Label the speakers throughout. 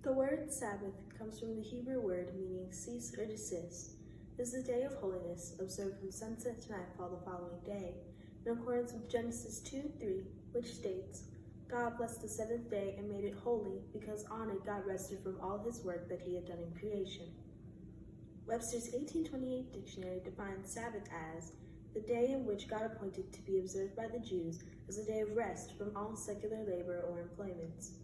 Speaker 1: The word Sabbath comes from the Hebrew word meaning cease or desist. This is a day of holiness, observed from sunset to nightfall the following day, in accordance with Genesis 2:3, which states, God blessed the seventh day and made it holy, because on it God rested from all his work that he had done in creation. Webster's 1828 dictionary defines Sabbath as the day in which God appointed to be observed by the Jews as a day of rest from all secular labor or employments.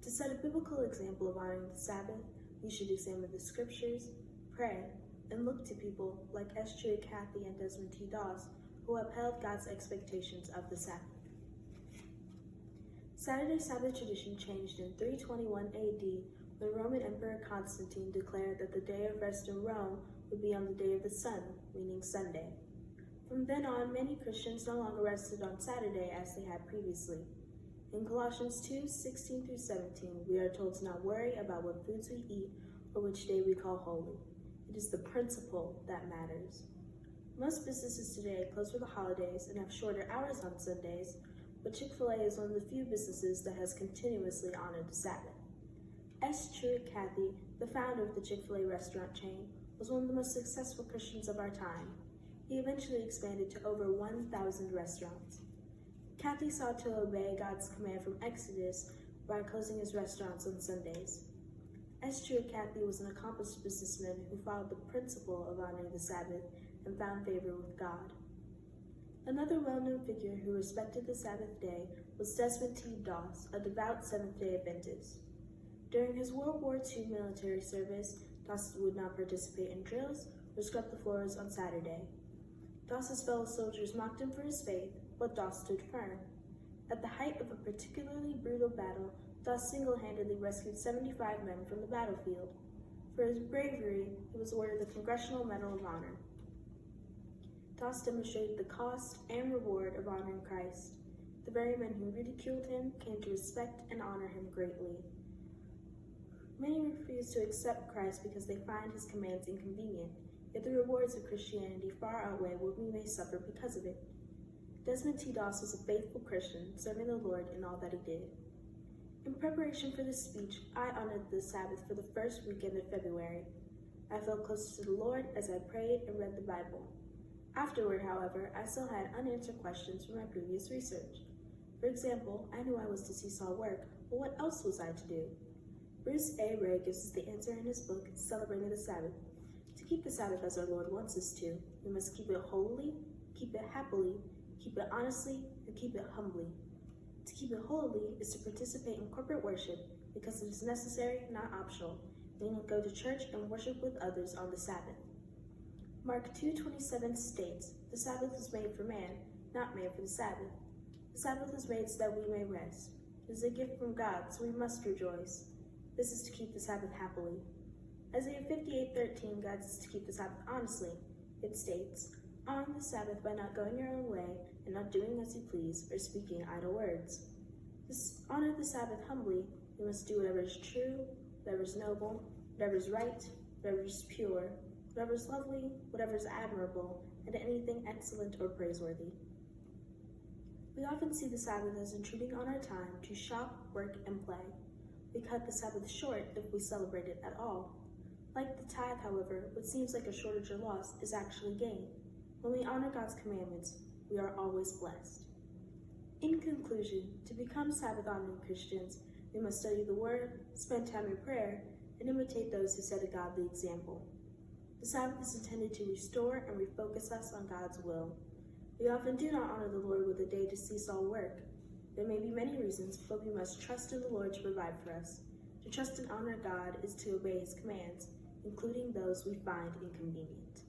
Speaker 1: To set a biblical example of honoring the Sabbath, we should examine the scriptures, pray, and look to people like S. Stewart, Kathy, and Desmond T. Doss, who upheld God's expectations of the Sabbath. Saturday's Sabbath tradition changed in 321 AD when Roman Emperor Constantine declared that the day of rest in Rome would be on the day of the sun, meaning Sunday. From then on, many Christians no longer rested on Saturday as they had previously. In Colossians 2:16-17, we are told to not worry about what foods we eat or which day we call holy. It is the principle that matters. Most businesses today close for the holidays and have shorter hours on Sundays, but Chick-fil-A is one of the few businesses that has continuously honored the Sabbath. S. Stewart, Kathy, the founder of the Chick-fil-A restaurant chain, was one of the most successful Christians of our time. He eventually expanded to over 1,000 restaurants. Kathy sought to obey God's command from Exodus by closing his restaurants on Sundays. S. Stewart, Kathy was an accomplished businessman who followed the principle of honoring the Sabbath and found favor with God. Another well-known figure who respected the Sabbath day was Desmond T. Doss, a devout Seventh-day Adventist. During his World War II military service, Doss would not participate in drills or scrub the floors on Saturday. Doss's fellow soldiers mocked him for his faith, but Doss stood firm. At the height of a particularly brutal battle, Doss single-handedly rescued 75 men from the battlefield. For his bravery, he was awarded the Congressional Medal of Honor. Doss demonstrated the cost and reward of honoring Christ. The very men who ridiculed him came to respect and honor him greatly. Many refuse to accept Christ because they find his commands inconvenient, yet the rewards of Christianity far outweigh what we may suffer because of it. Desmond T. Doss was a faithful Christian, serving the Lord in all that he did. In preparation for this speech, I honored the Sabbath for the first weekend of February. I felt closer to the Lord as I prayed and read the Bible. Afterward, however, I still had unanswered questions from my previous research. For example, I knew I was to see Saul work, but what else was I to do? Bruce A. Ray gives us the answer in his book, Celebrating the Sabbath. To keep the Sabbath as our Lord wants us to, we must keep it holily, keep it happily, keep it honestly, and keep it humbly. To keep it holily is to participate in corporate worship because it is necessary, not optional, meaning go to church and worship with others on the Sabbath. Mark 2:27 states, the Sabbath was made for man, not man for the Sabbath. The Sabbath was made so that we may rest. It is a gift from God, so we must rejoice. This is to keep the Sabbath happily. Isaiah 58:13 guides us to keep the Sabbath honestly. It states, honor the Sabbath by not going your own way and not doing as you please or speaking idle words. To honor the Sabbath humbly, we must do whatever is true, whatever is noble, whatever is right, whatever is pure, whatever is lovely, whatever is admirable, and anything excellent or praiseworthy. We often see the Sabbath as intruding on our time to shop, work, and play. We cut the Sabbath short if we celebrate it at all. Like the tithe, however, what seems like a shortage or loss is actually gain. When we honor God's commandments, we are always blessed. In conclusion, to become Sabbath-honoring Christians, we must study the Word, spend time in prayer, and imitate those who set a godly example. The Sabbath is intended to restore and refocus us on God's will. We often do not honor the Lord with a day to cease all work. There may be many reasons, but we must trust in the Lord to provide for us. To trust and honor God is to obey his commands, including those we find inconvenient.